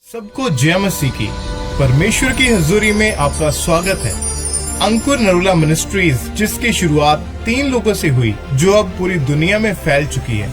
सबको जय मसीह की। परमेश्वर की हजूरी में आपका स्वागत है। अंकुर नरूला मिनिस्ट्रीज, जिसकी शुरुआत 3 लोगों से हुई, जो अब पूरी दुनिया में फैल चुकी है,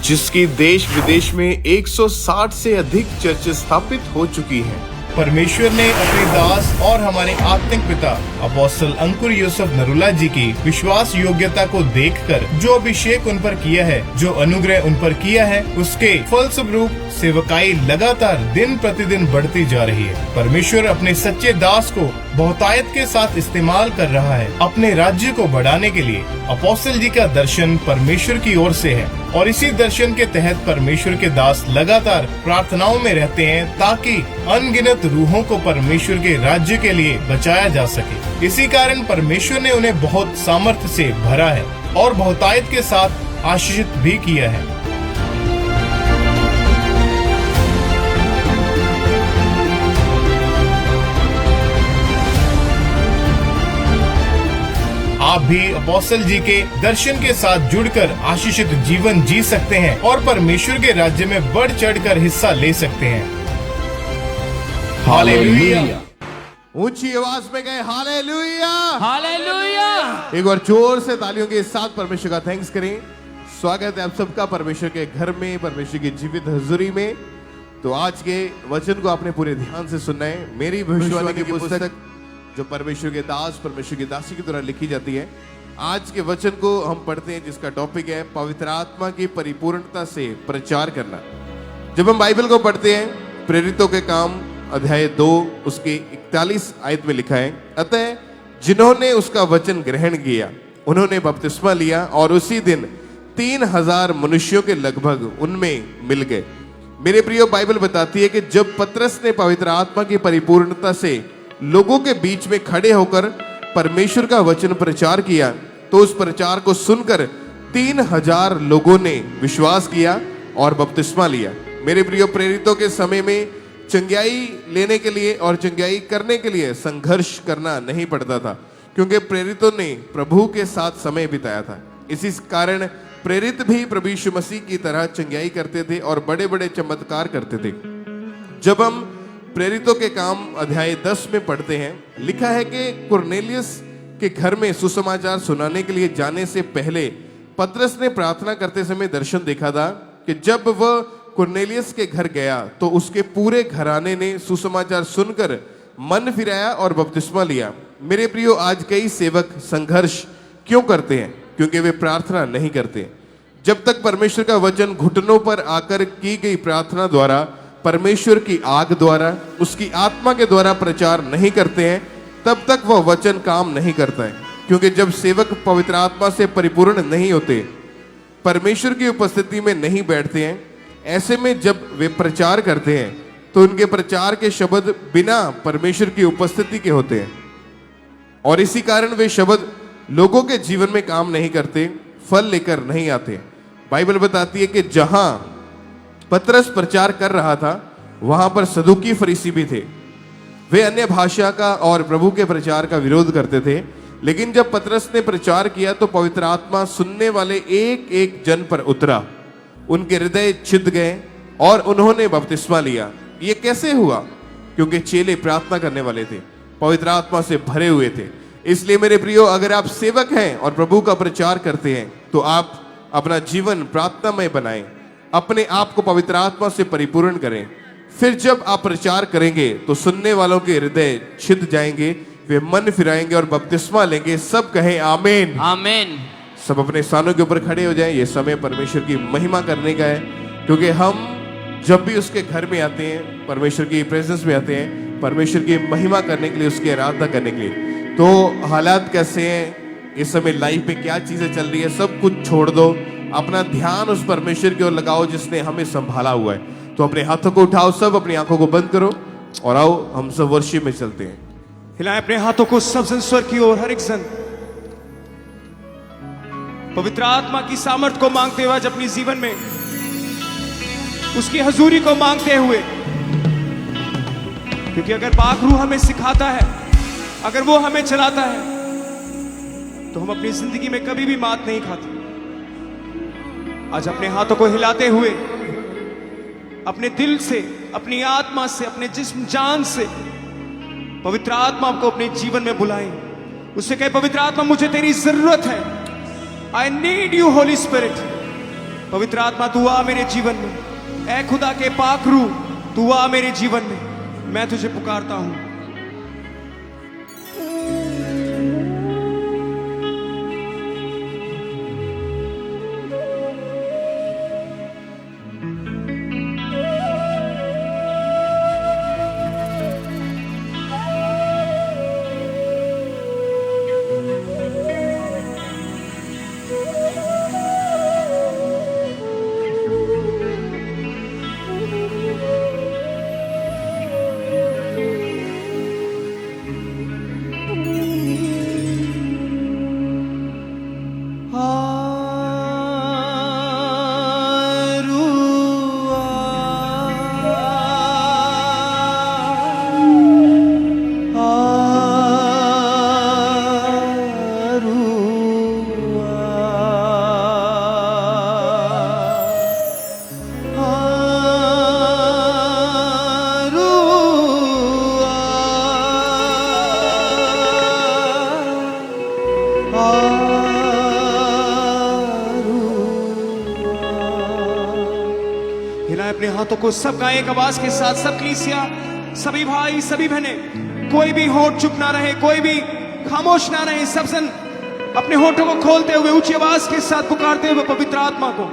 जिसकी देश विदेश में 160 से अधिक चर्च स्थापित हो चुकी हैं। परमेश्वर ने अपने दास और हमारे आत्मिक पिता अपोस्टल अंकुर यूसुफ नरूला जी की विश्वास योग्यता को देखकर जो अभिषेक उन पर किया है, जो अनुग्रह उन पर किया है, उसके फलस्वरूप सेवकाई लगातार दिन प्रतिदिन बढ़ती जा रही है। परमेश्वर अपने सच्चे दास को बहुतायत के साथ इस्तेमाल कर रहा है अपने राज्य को बढ़ाने के लिए। अपोस्टल जी का दर्शन परमेश्वर की ओर से है और इसी दर्शन के तहत परमेश्वर के दास लगातार प्रार्थनाओं में रहते हैं ताकि अनगिनत रूहों को परमेश्वर के राज्य के लिए बचाया जा सके। इसी कारण परमेश्वर ने उन्हें बहुत सामर्थ्य से भरा है और बहुतायत के साथ आशीषित भी किया है। आप भी अपोस्टल जी के दर्शन के साथ जुड़कर आशीषित जीवन जी सकते हैं और परमेश्वर के राज्य में बढ़ चढ़कर हिस्सा ले सकते हैं। हालेलुया। ऊंची आवाज में गए हालेलुया, हालेलुया। एक बार जोर से तालियों के साथ परमेश्वर का थैंक्स करें। स्वागत है आप सबका परमेश्वर के घर में, परमेश्वर की जीवित हजूरी में। तो आज के वचन को आपने पूरे ध्यान से सुनना है। मेरी भविष्यवाणी की पुस्तक जो परमेश्वर के दास, परमेश्वर की दासी की द्वारा लिखी जाती है। आज के वचन को हम पढ़ते हैं, जिसका टॉपिक है पवित्र आत्मा की परिपूर्णता से प्रचार करना। जब हम बाइबल को पढ़ते हैं, प्रेरितों के काम अध्याय 2 उसके 41 आयत में लिखा है, अतः जिन्होंने उसका वचन ग्रहण किया उन्होंने बपतिस्मा लिया और उसी दिन 3000 मनुष्यों के लगभग उनमें मिल गए। मेरे प्रियो, बाइबल बताती है कि जब पतरस ने पवित्र आत्मा की परिपूर्णता से लोगों के बीच में खड़े होकर परमेश्वर का वचन प्रचार किया, तो उस प्रचार को सुनकर 3000 लोगों ने विश्वास किया और बपतिस्मा लिया। मेरे प्रियो, प्रेरितों के समय में चंगाई लेने के लिए और चंगाई करने के लिए संघर्ष करना नहीं पड़ता था, क्योंकि प्रेरितों ने प्रभु के साथ समय बिताया था। इसी कारण प्रेरित भी प्रभु यीशु मसीह की तरह चंगाई करते थे और बड़े बड़े चमत्कार करते थे। जब हम प्रेरितों के काम अध्याय 10 में पढ़ते हैं, लिखा है कि कुरनेलियस के घर में सुसमाचार सुनाने के लिए जाने से पहले पतरस ने प्रार्थना करते समय दर्शन देखा था कि जब वह कुरनेलियस के घर गया तो उसके पूरे घराने ने सुसमाचार सुनकर मन फिराया और बपतिस्मा लिया। मेरे प्रियो, आज कई सेवक संघर्ष क्यों करते हैं? क्योंकि वे प्रार्थना नहीं करते। जब तक परमेश्वर का वचन घुटनों पर आकर की गई प्रार्थना द्वारा, परमेश्वर की आग द्वारा, उसकी आत्मा के द्वारा प्रचार नहीं करते हैं, तब तक वह वचन काम नहीं करता है। क्योंकि जब सेवक पवित्र आत्मा से परिपूर्ण नहीं होते, परमेश्वर की उपस्थिति में नहीं बैठते हैं, ऐसे में जब वे प्रचार करते हैं तो उनके प्रचार के शब्द बिना परमेश्वर की उपस्थिति के होते हैं और इसी कारण वे शब्द लोगों के जीवन में काम नहीं करते, फल लेकर नहीं आते। बाइबल बताती है कि जहां पतरस प्रचार कर रहा था, वहां पर सदुकी फरीसी भी थे। वे अन्य भाषा का और प्रभु के प्रचार का विरोध करते थे। लेकिन जब पतरस ने प्रचार किया तो पवित्र आत्मा सुनने वाले एक एक जन पर उतरा, उनके हृदय छिद गए और उन्होंने बपतिस्मा लिया। ये कैसे हुआ? क्योंकि चेले प्रार्थना करने वाले थे, पवित्र आत्मा से भरे हुए थे। इसलिए मेरे प्रियो, अगर आप सेवक हैं और प्रभु का प्रचार करते हैं तो आप अपना जीवन प्रार्थनामय बनाएं, अपने आप को पवित्र आत्मा से परिपूर्ण करें। फिर जब आप प्रचार करेंगे तो सुनने वालों के हृदय छिद जाएंगे, वे मन फिराएंगे और बपतिस्मा लेंगे। सब कहें आमीन, आमीन। सब अपने स्थानों के ऊपर खड़े हो जाएं। ये समय परमेश्वर की महिमा करने का है, क्योंकि हम जब भी उसके घर में आते हैं, परमेश्वर की प्रेजेंस में आते हैं, परमेश्वर की महिमा करने के लिए, उसकी आराधना करने के लिए। तो हालात कैसे हैं इस समय, लाइफ में क्या चीजें चल रही है, सब कुछ छोड़ दो, अपना ध्यान उस परमेश्वर की ओर लगाओ जिसने हमें संभाला हुआ है। तो अपने हाथों को उठाओ, सब अपनी आंखों को बंद करो और आओ हम सब वर्शिप में चलते हैं। हिलाएं अपने हाथों को सब जन स्वर की ओर, हर एक जन पवित्र आत्मा की सामर्थ को मांगते हुए आज अपनी जीवन में उसकी हजूरी को मांगते हुए, क्योंकि अगर पाक रूह हमें सिखाता है, अगर वो हमें चलाता है, तो हम अपनी जिंदगी में कभी भी मात नहीं खाते। आज अपने हाथों को हिलाते हुए अपने दिल से अपनी आत्मा से, अपने जिस्म जान से पवित्र आत्मा को अपने जीवन में बुलाएं। उससे कहे, पवित्र आत्मा मुझे तेरी जरूरत है। I need you Holi spirit. पवित्र आत्मा तू आ मेरे जीवन में। ऐ खुदा के पाक रूह तू आ मेरे जीवन में। मैं तुझे पुकारता हूं। अपने हाथों को सब गाएं एक आवाज के साथ, सब कलीसिया, सभी भाई, सभी बहनें, कोई भी होठ चुप ना रहे, कोई भी खामोश ना रहे। सब जन अपने होठों को खोलते हुए ऊंची आवाज के साथ पुकारते हुए पवित्र आत्मा को।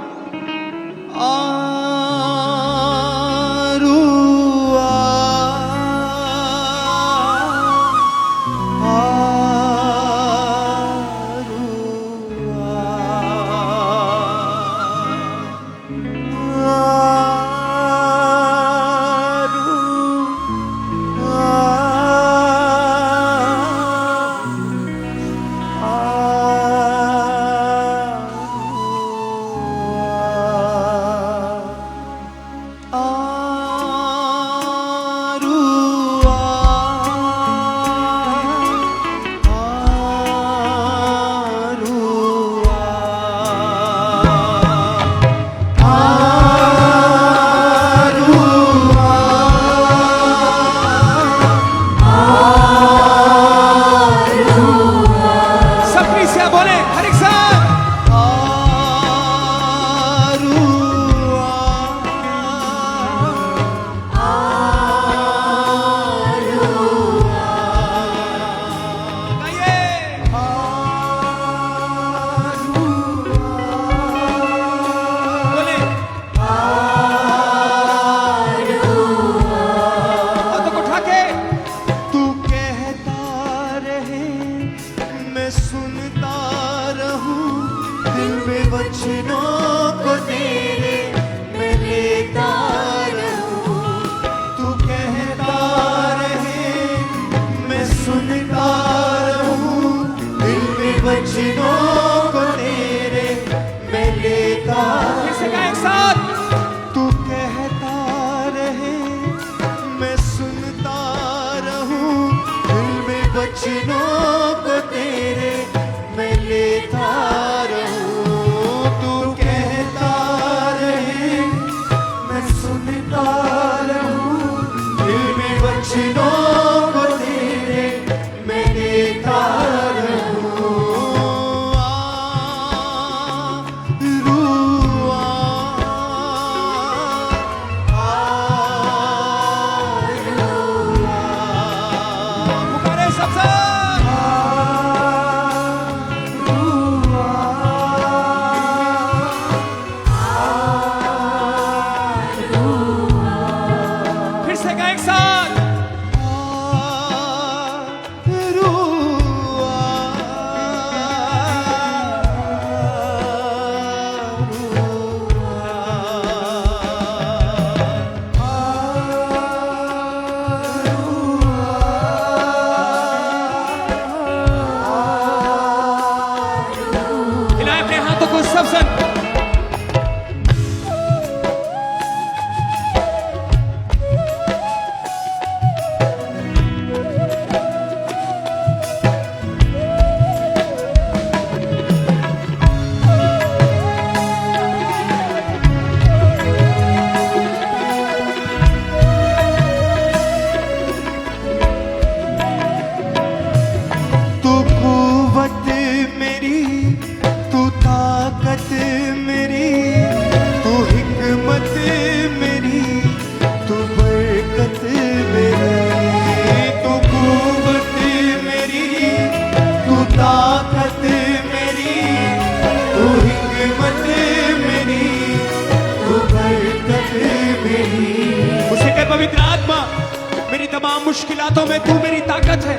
तमाम मुश्किलातों में तू मेरी ताकत है,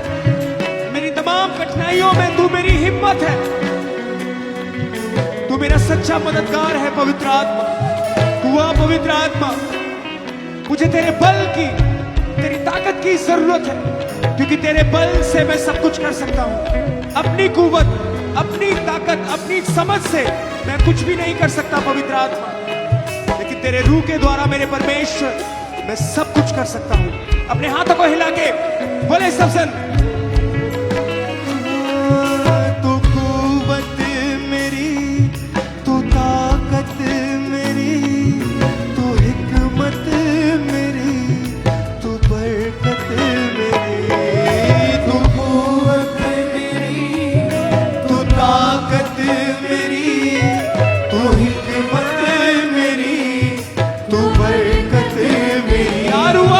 मेरी तमाम कठिनाइयों में तू मेरी हिम्मत है। तू मेरा सच्चा मददगार है पवित्र आत्मा। तू आ पवित्र आत्मा, मुझे तेरे बल की, तेरी ताकत की जरूरत है, क्योंकि तेरे बल से मैं सब कुछ कर सकता हूं। अपनी कुव्वत, अपनी ताकत, अपनी समझ से मैं कुछ भी नहीं कर सकता पवित्र आत्मा, लेकिन तेरे रूह के द्वारा मेरे परमेश्वर मैं सब कुछ कर सकता हूं। अपने हाथों को हिला के बोले सब जन, तू कुव्वत मेरी, तू ताकत मेरी, तू हिकमत मेरी, तू बरकत मेरी। तू कुव्वत मेरी, तू ताकत मेरी, तू हिकमत मेरी, तू बरकत मेरी। आरुआ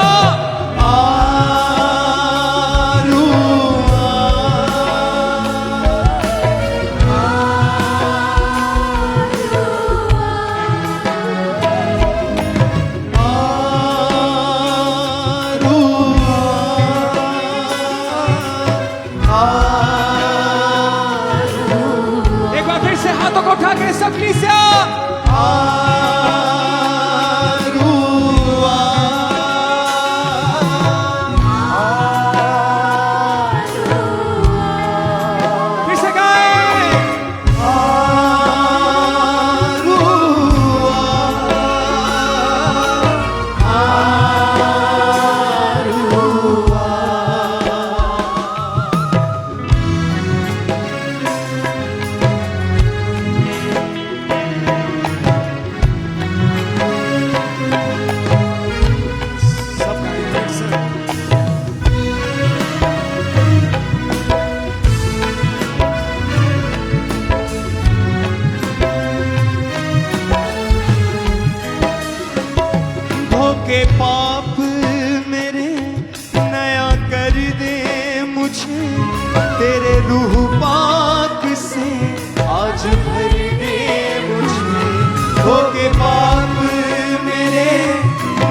हाथों को उठा के सकली से फिर से गाए के पाप मेरे नया कर दे मुझे, तेरे रूह पाक से आज भर दे मुझे। धो के पाप मेरे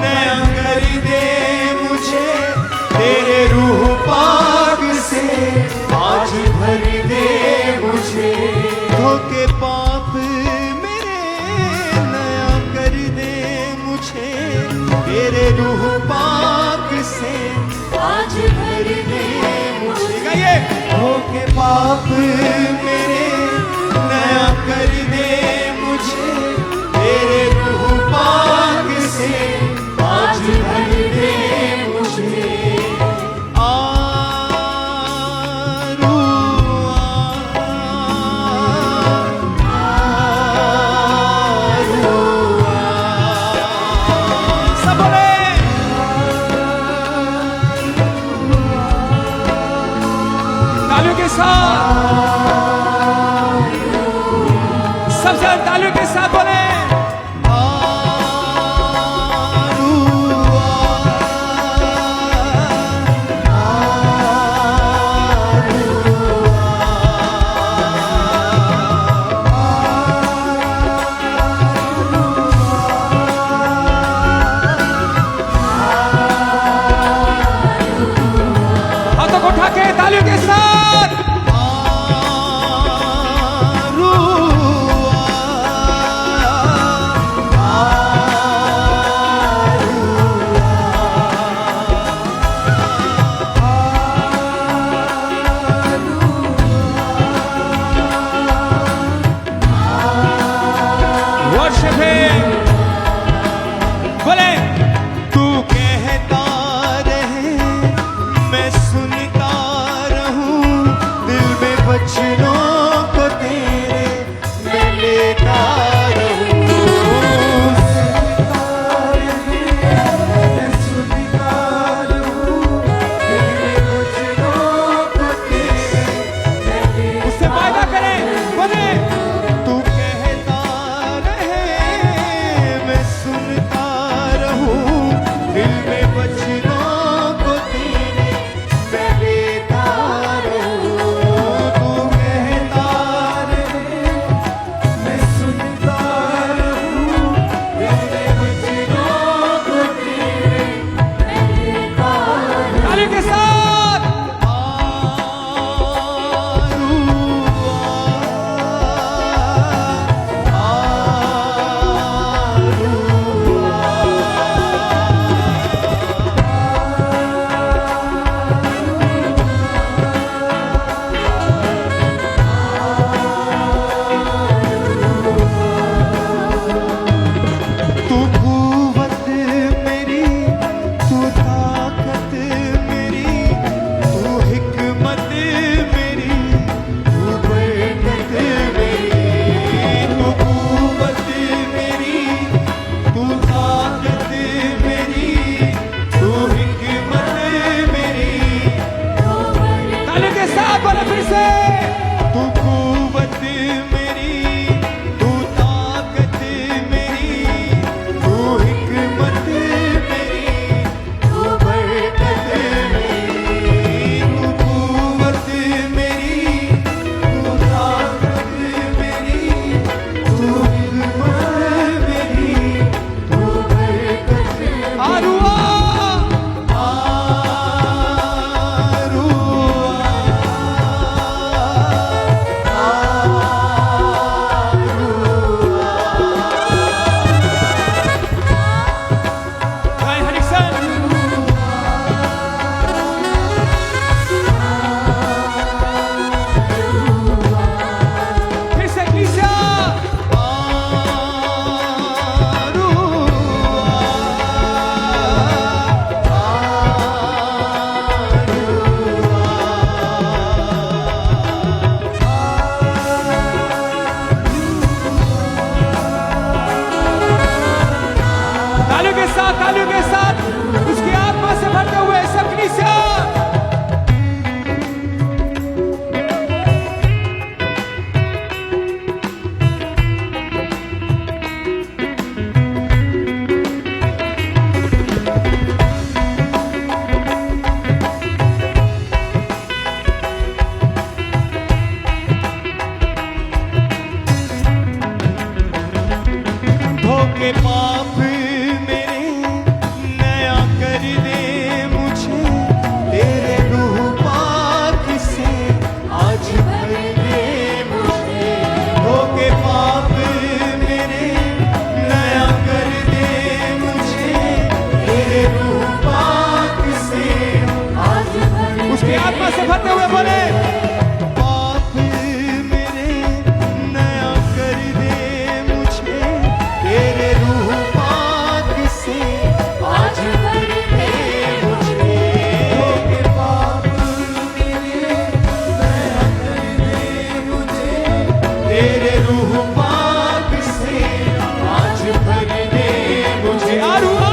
नया कर दे मुझे, तेरे रूह पाक से आज भर दे मुझे। धो के पाप मेरे नया कर दे मुझे, तेरे रूह पाक से आज भर दे मुझे। गाइए, हो के पाप मेरे नया कर दे मुझे, तेरे रूह पाक से आज भर दे मुझे। तालियों के साथ, सब जन तालियों के साथ बोले हाथों को उठा के तालियों के साथ। विश्वास से भरते हुए बोले, पाप मेरे नया कर दे मुझे, तेरे रूह पाक से आज भर दे मुझे, तेरे पाप मेरे नया कर दे मुझे, तेरे रूह पाक से आज भर दे मुझे। आरुआ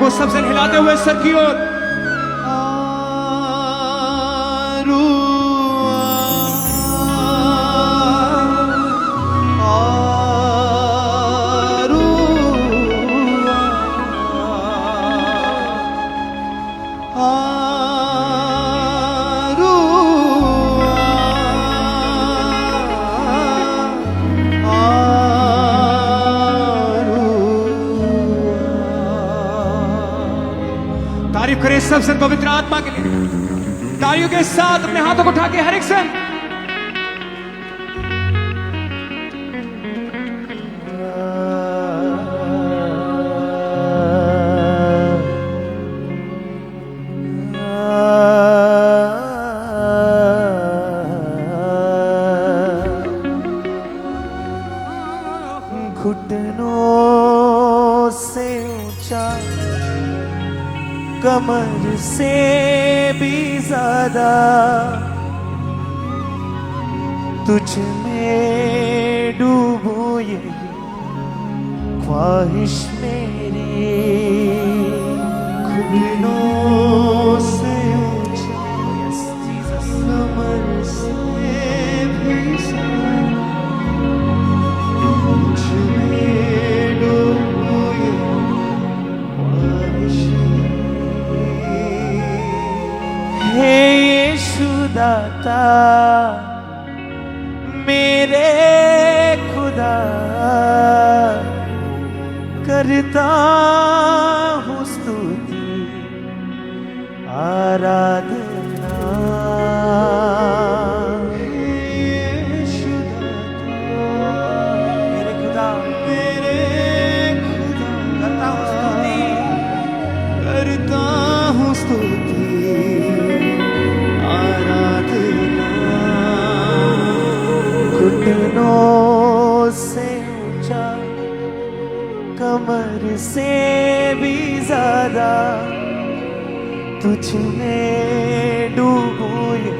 को सब जन हिलाते हुए सर की ओर। तारीफ करें सब सन पवित्र आत्मा के लिए। तालियों के साथ अपने हाथों को उठा के हर एक सन घुटनों से ऊंचा, कमर से भी ज्यादा तुझ में डूबूं, ये ख्वाहिश मेरी। घुटनों से ऊंचा, कमर से भी ज्यादा तुझ में डूबूं, ये ख्वाहिश। हे यीशु दाता मेरे खुदा, करता हूँ स्तुति आराधना। हे यीशु दाता मेरे खुदा, करता हूँ स्तुति आराधना। घुटनों से ऊंचा, कमर से भी ज्यादा तुझ में डूबूं, ये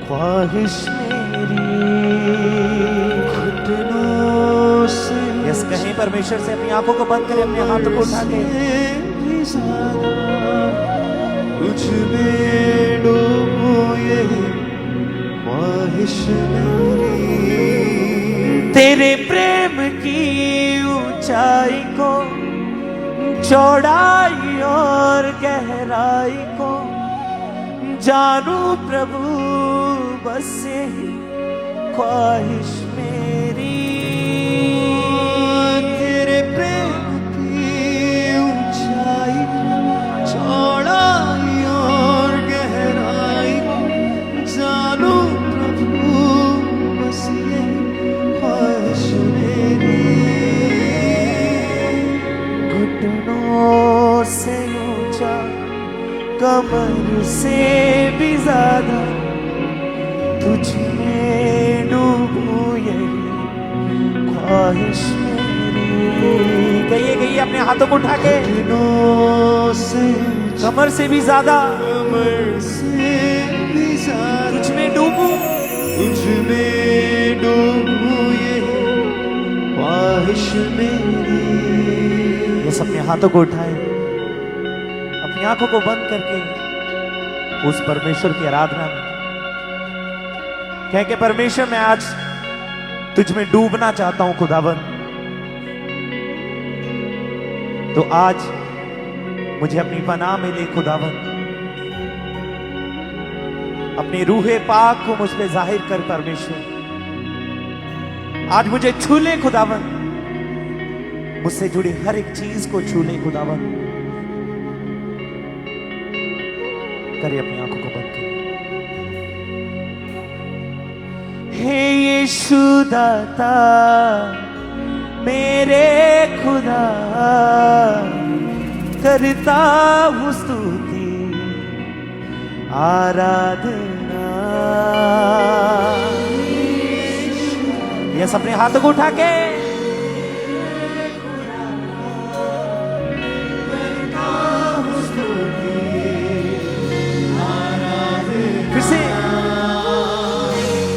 ख्वाहिश मेरी। घुटनों से यस कहीं परमेश्वर से अपनी आंखों को बंद करें, अपने हाथों को उठा के। तुझ में डूबूं, ये ख्वाहिश मेरी। तेरे प्रेम की ऊंचाई को, चौड़ाई और गहराई को जानू प्रभु, बस यही ख्वाहिश मेरी। तेरे प्रेम की ऊंचाई, चौड़ाई और गहराई को जानू प्रभु, बस यही ख्वाहिश मेरी। घुटनों से ऊंचा, कमर से भी ज्यादा तुझ में डूबूं, यही ख्वाहिश मेरी। कहिए अपने हाथों को उठा के। घुटनों से, कमर से भी ज्यादा, कमर से भी ज्यादा तुझ में डूबूं, तुझ में डूबूं, यही ख्वाहिश मेरी। ये अपने हाथों को उठाए, अपनी आंखों को बंद करके उस परमेश्वर की आराधना में कह के, परमेश्वर मैं आज तुझ में डूबना चाहता हूं खुदावन। तो आज मुझे अपनी पनाह में ले खुदावन, अपनी रूहे पाक को मुझ पे जाहिर कर परमेश्वर। आज मुझे छू ले खुदावन, मुझसे जुड़ी हर एक चीज को छू ले खुदावन। करिए अपनी आंखों को बंद करिए। हे यीशु दाता मेरे खुदा, करता हूँ स्तुति आराधना। यस अपने हाथों को उठा के फिर से,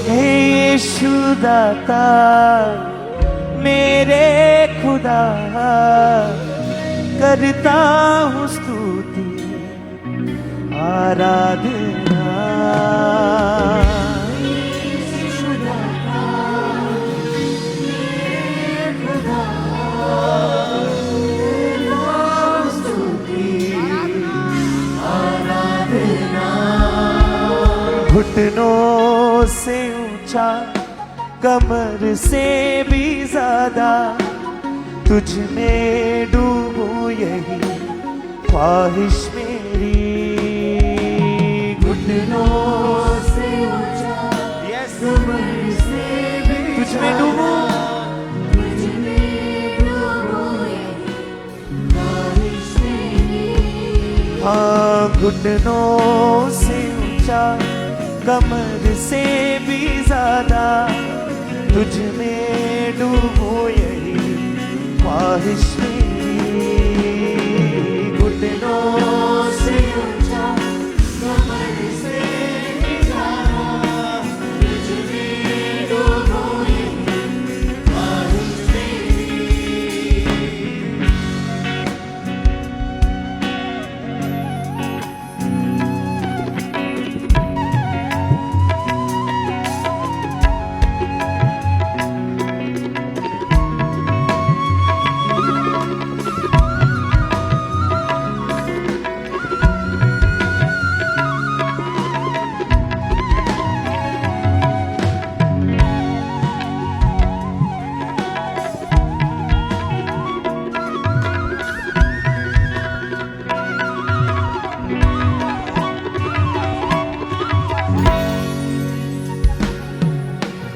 हे यीशु दाता मेरे खुदा, करता करता हूँ स्तुति आराधना। घुटनों से ऊंचा कमर से भी ज्यादा तुझ में डूबूं यही ख्वाहिश मेरी। घुटनों से ऊंचा कमर से भी तुझ में डूबूं हाँ। घुटनों से ऊंचा कमर से भी ज्यादा तुझ में डूबूं यही ख्वाहिश मेरी। घुटनों से ऊंचा कमर से भी ज्यादा तुझ में डूबूं यही ख्वाहिश मेरी।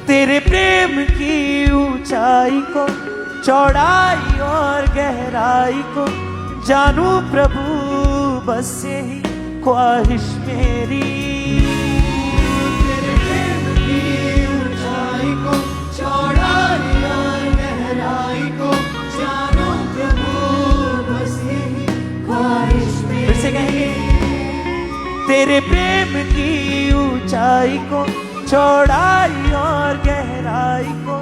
तेरे प्रेम की ऊंचाई को, चौड़ाई और गहराई को जानू प्रभु, बस यही ख्वाहिश मेरी। तेरे प्रेम की ऊंचाई को, चौड़ाई और गहराई को जानू प्रभु, बस यही ख्वाहिश मेरी। फिर से कहेंगे, तेरे प्रेम की ऊंचाई को, चौड़ाई और गहराई को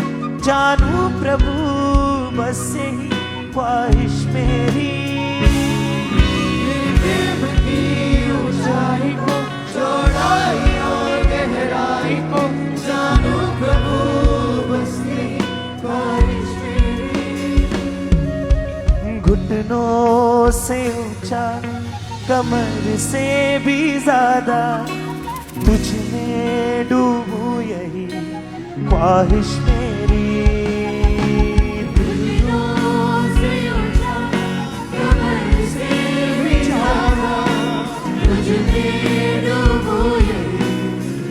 जानू प्रभु, बस यही ख्वाहिश मेरी। प्रेम की ऊंचाई को, चौड़ाई और गहराई को जानू प्रभु, बस यही ख्वाहिश मेरी। घुटनों से ऊंचा कमर से भी ज्यादा तुझ में डूबूं यही ख्वाहिश मेरी। घुटनों से ऊंचा कमर से भी ज्यादा तुझ में डूबूं यही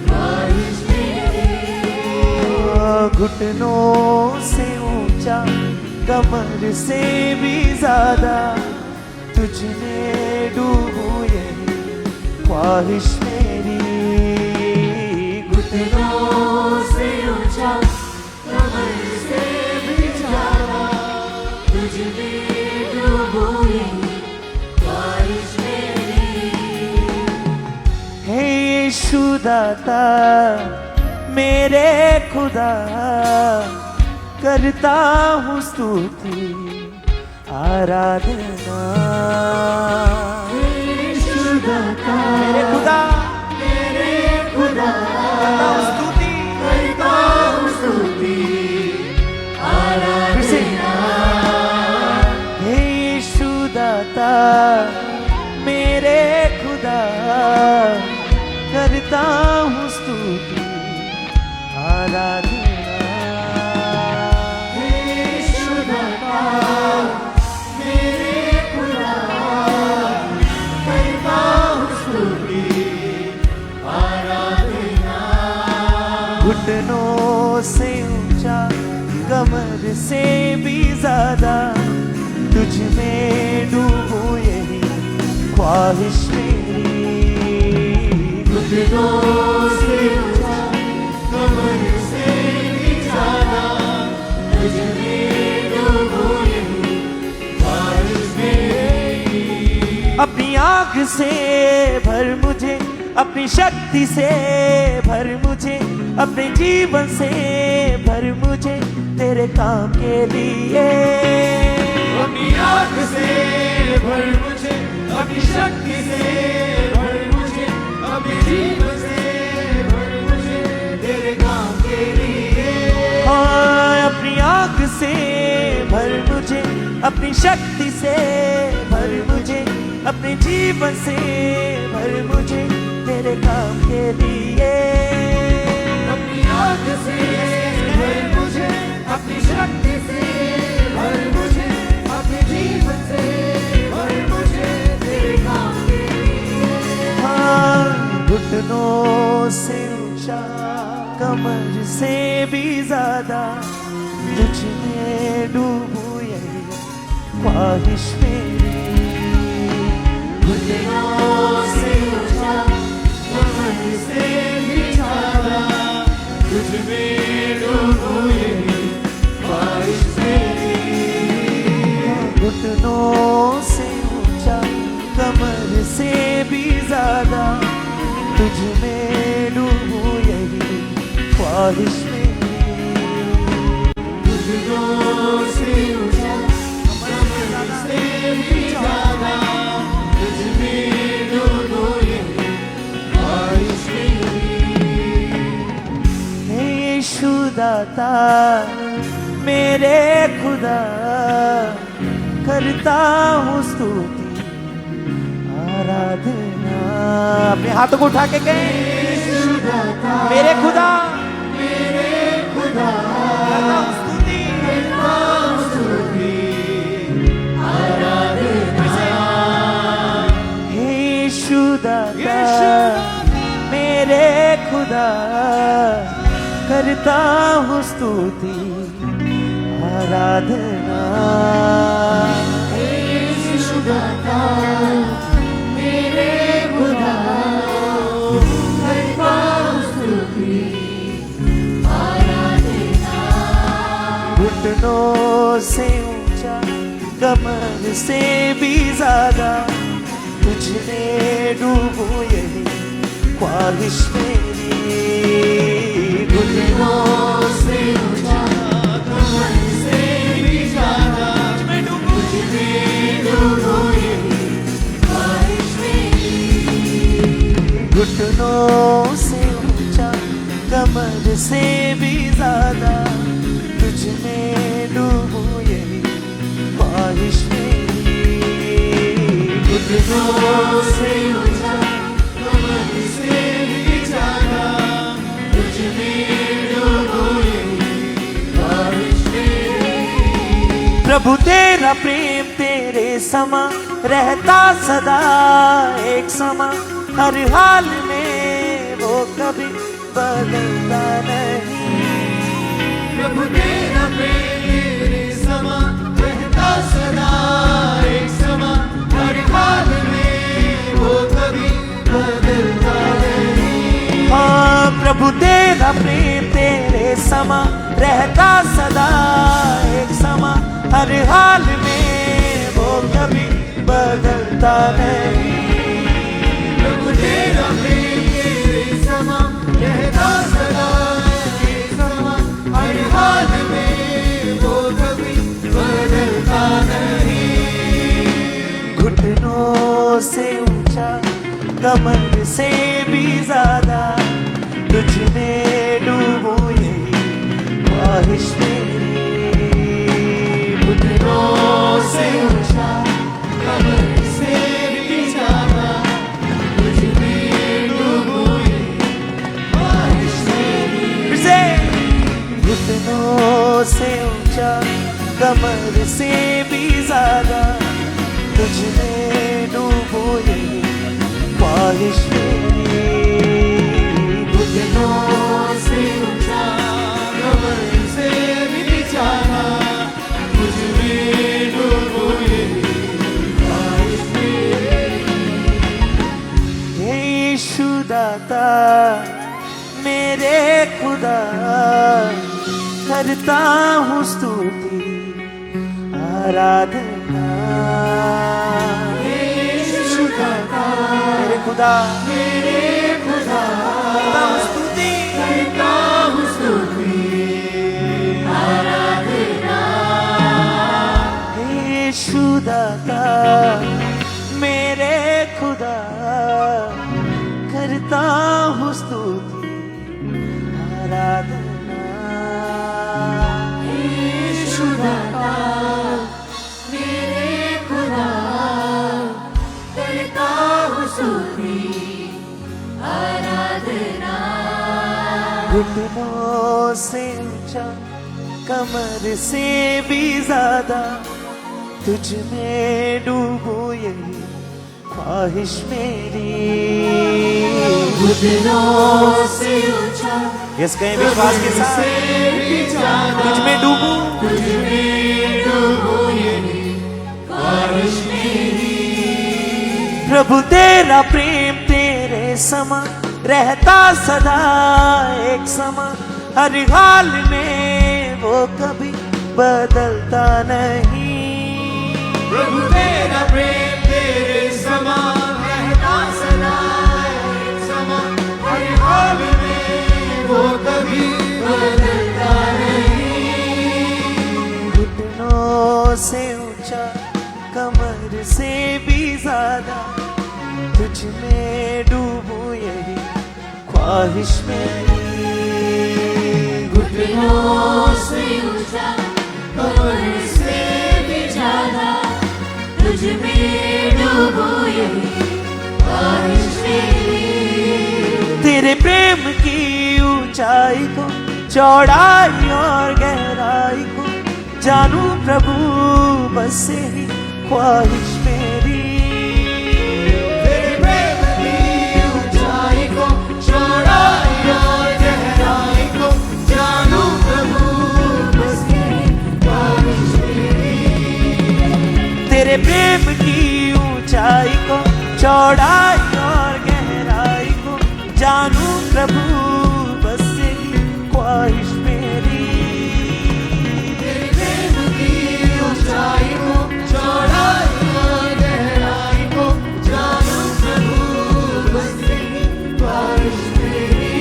ख्वाहिश मेरी। घुटनों से ऊंचा कमर से भी ज्यादा तुझ में डूबूं यही ख्वाहिश मेरी। घुटनों से ऊंचा कमर से भी ज्यादा तुझ में डूबूं यही ख्वाहिश मेरी। हे यीशु दाता मेरे खुदा, करता हूँ स्तुति आराधना। यीशु दाता मेरे खुदा, करता हूँ स्तुति आराधना। हे यीशु दाता मेरे खुदा, करता हूँ स्तुति आराधना। यीशु दाता मेरे खुदा, करता हूँ स्तुति आराधना। घुटनों से ऊंचा कमर से भी ज्यादा तुझ में डूबूं यही ख्वाहिश मेरी। घुटनों से ऊंचा कमर से भी ज्यादा तुझ में डूबूं यही ख्वाहिश मेरी। अपनी आँख से भर मुझे, अपनी शक्ति से भर मुझे, अपने जीवन से भर मुझे तेरे काम के लिए। अपनी आँख से भर मुझे अपनी शक्ति से, भर मुझे अपने जीवन से, भर मुझे तेरे काम के लिए। हाँ, अपनी आँख से भर मुझे, अपनी शक्ति से भर मुझे, अपने जीवन से भर मुझे तेरे काम के लिए। अपनी आँख से भर मुझे, अपनी शक्ति से भर मुझे, अपने जीवन से भर मुझे तेरे काम के लिए। हाँ, घुटनों से ऊंचा, कमर से भी ज्यादा तुझ में डूबूं यही ख्वाहिश मेरी। घुटनों से ऊंचा, कमर से भी ज्यादा तुझ में डूबूं यही ख्वाहिश मेरी। घुटनों से ऊंचा, कमर से भी ज्यादा तुझ में डूबूं यही ख्वाहिश मेरी। घुटनों से ऊंचा, कमर से भी ज्यादा तुझ में डूबूं यही ख्वाहिश मेरी। हे यीशु दाता मेरे खुदा, करता हूँ स्तुति आराधना। अपने हाथों को उठा के कहें, मेरे खुदा, मेरे खुदा करता हूँ स्तुति हे यीशु दाता मेरे खुदा, करता हूँ स्तुति आराधना। यीशु दाता मेरे खुदा, करता हूँ स्तुति आराधना। घुटनों से ऊंचा, कमर से भी ज्यादा तुझ में डूबूं यही ख्वाहिश मेरी। घुटनों से ऊंचा, कमर से भी ज्यादा तुझ में डूबूं यही ख्वाहिश मेरी। घुटनों से ऊंचा, कमर से भी ज्यादा तुझ में डूबूं यही ख्वाहिश मेरी। घुटनों से ऊंचा, कमर से भी ज्यादा तुझ में डूबूं यही ख्वाहिश मेरी। प्रभु तेरा प्रेम तेरे समा रहता सदा एक समा, हर हाल में वो कभी बदलता नहीं। प्रभु तेरा प्रेम तेरे समा रहता सदा एक समा, हर हाल में वो कभी बदलता नहीं। हाँ, प्रभु तेरा प्रेम तेरे समा रहता सदा एक समा, हर हाल में वो कभी बदलता नहीं। प्रभु तेरा प्रेम तेरे समा रहता सदा एक समा, हर हाल में वो कभी बदलता नहीं। घुटनों से ऊंचा, कमर से भी ज्यादा तुझ में डूबूं यही ख्वाहिश मेरी। घुटनों से ऊंचा, कमर से भी ज्यादा तुझ में डूबूं यही ख्वाहिश मेरी। फिर से घुटनों से ऊंचा, कमर से भी ज्यादा तुझ में डूबूं यही ख्वाहिश मेरी। घुटनों से ऊंचा, कमर से भी ज्यादा तुझ में डूबूं यही ख्वाहिश मेरी। हे यीशु दाता मेरे खुदा, करता हूँ स्तुति आराधना। यीशु दाता मेरे खुदा, मेरे खुदा, करता हूँ स्तुति करता हूँ स्तुति आराधना। हे यीशु दाता करता हूँ स्तुति आराधना। यीशु दाता मेरे खुदा करता हूँ स्तुति आराधना। घुटनों से ऊंचा कमर से भी ज्यादा तुझ में डूबूं यही ख्वाहिश मेरी। घुटनों से ऊंचा यस कहें विश्वास के साथ, भी ज्यादा तुझ में डूबूं तुझ में डूबूं यही ख्वाहिश मेरी। प्रभु तेरा प्रेम तेरे समा रहता सदा एक समा, हर हाल में वो कभी बदलता नहीं। प्रभु तेरा प्रेम तेरे समान रहता सदा एक समान, हर हाल में वो कभी बदलता नहीं। घुटनों से ऊंचा कमर से भी ज्यादा तुझ में डूबूं यही ख्वाहिश मेरी। घुटनों से ऊंचा कमर से भी ज्यादा तुझ में डूबूं यही ख्वाहिश मेरी। तेरे प्रेम की ऊंचाई को, चौड़ाई और गहराई को जानूं प्रभु बस यही ख्वाहिश मेरी। तेरे प्रेम की ऊंचाई को, चौड़ाई और गहराई को जानूं प्रभु बस यही ख्वाहिश मेरी। तेरे प्रेम की ऊंचाई को, चौड़ाई और गहराई को जानूं प्रभु बस यही ख्वाहिश मेरी। तेरे प्रेम की ऊंचाई को, चौड़ाई और गहराई को जानूं प्रभु बस यही ख्वाहिश मेरी।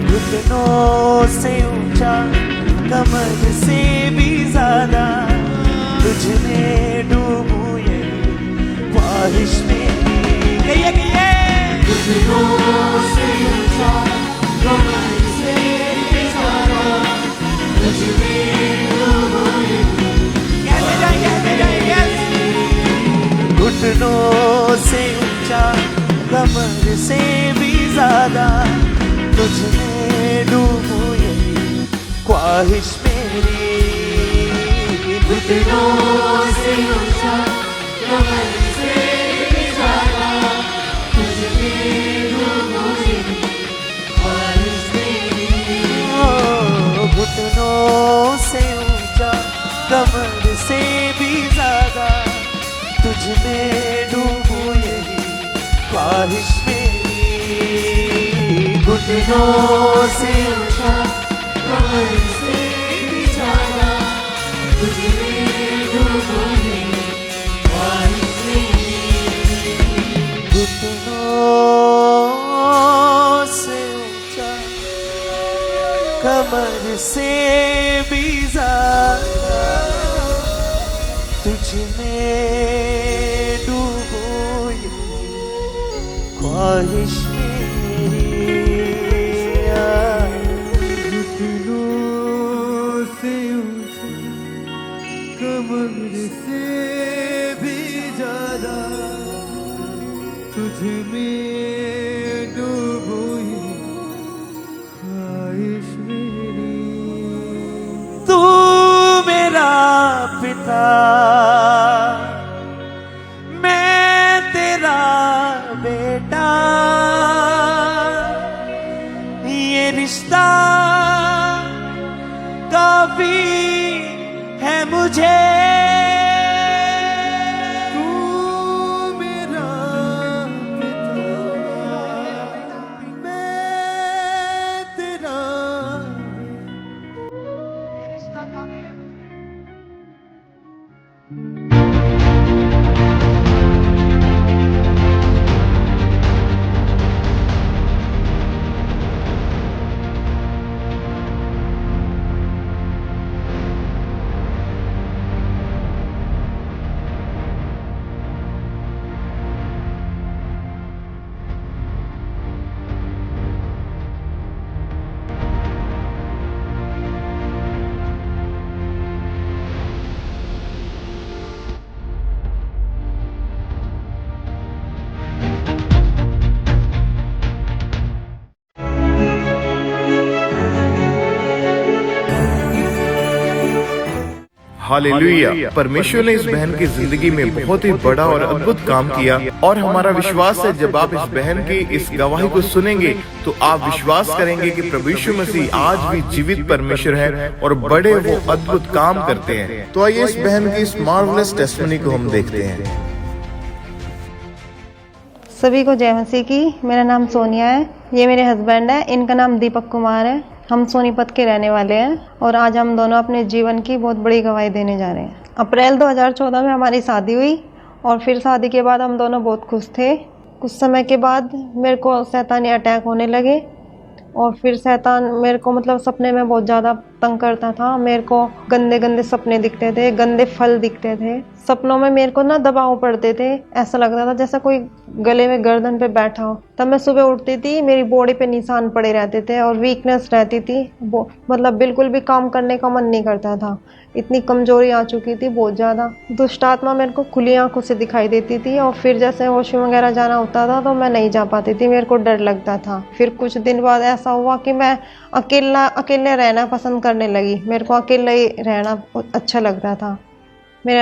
घुटनों से ऊंचा कमर से भी ज्यादा तुझ में डूबूं यही ख्वाहिश मेरी। कहिए घुटनों से ऊंचा कमर से भी ज्यादा तुझ में डूबूं यही कहते जाए घुटनों से ऊंचा कमर से भी ज्यादा तुझ में डूबूं यही ख्वाहिश मेरी। घुटनों से ऊंचा कमर से भी ज्यादा तुझ में डूबूं यही ख्वाहिश मेरी। घुटनों से ऊंचा कमर से भी ज्यादा तुझ में डूबूं यही ख्वाहिश मेरी। घुटनों से ऊंचा कमर से भी ज्यादा तुझ में डूबूं यही ख्वाहिश मेरी। घुटनों से ऊंचा कमर से भी ज्यादा तुझ में डूबूं यही ख्वाहिश मेरी। घुटनों से ऊंचा कमर से भी ज्यादा तुझ में डूबूं यही ख्वाहिश मेरी। तू मेरा पिता मैं तेरा बेटा, ये रिश्ता काफी है मुझे। तू मेरा पिता मैं तेरा हालेलुया। परमेश्वर ने इस बहन की जिंदगी में बहुत ही बड़ा और अद्भुत काम किया और हमारा विश्वास है जब आप इस बहन की इस गवाही को सुनेंगे तो आप विश्वास करेंगे कि प्रभु यीशु मसीह आज भी जीवित परमेश्वर है और बड़े वो अद्भुत काम करते हैं। तो आइए इस बहन की इस मार्वलस टेस्टिमनी को हम देखते हैं। सभी को जय मसीह की। मेरा नाम सोनिया है, ये मेरे हस्बैंड है, इनका नाम दीपक कुमार है। हम सोनीपत के रहने वाले हैं और आज हम दोनों अपने जीवन की बहुत बड़ी गवाही देने जा रहे हैं। अप्रैल 2014 में हमारी शादी हुई और फिर शादी के बाद हम दोनों बहुत खुश थे। कुछ समय के बाद मेरे को शैतानी अटैक होने लगे और फिर शैतान मेरे को मतलब सपने में बहुत ज़्यादा तंग करता था। मेरे को गंदे गंदे सपने दिखते थे, गंदे फल दिखते थे। सपनों में मेरे को ना दबाव पड़ते थे, ऐसा लगता था जैसा कोई गले में गर्दन पे बैठा हो। तब मैं सुबह उठती थी, मेरी बॉडी पे निशान पड़े रहते थे और वीकनेस रहती थी। मतलब बिल्कुल भी काम करने का मन नहीं करता था, इतनी कमजोरी आ चुकी थी बहुत ज़्यादा। दुष्ट आत्मा मेरे को खुली आंखों से दिखाई देती थी और फिर जैसे वॉशरूम वगैरह जाना होता था तो मैं नहीं जा पाती थी, मेरे को डर लगता था। फिर कुछ दिन बाद ऐसा हुआ कि मैं अकेले रहना पसंद करने लगी। मेरे को अकेले ही रहना अच्छा लगता था। मेरे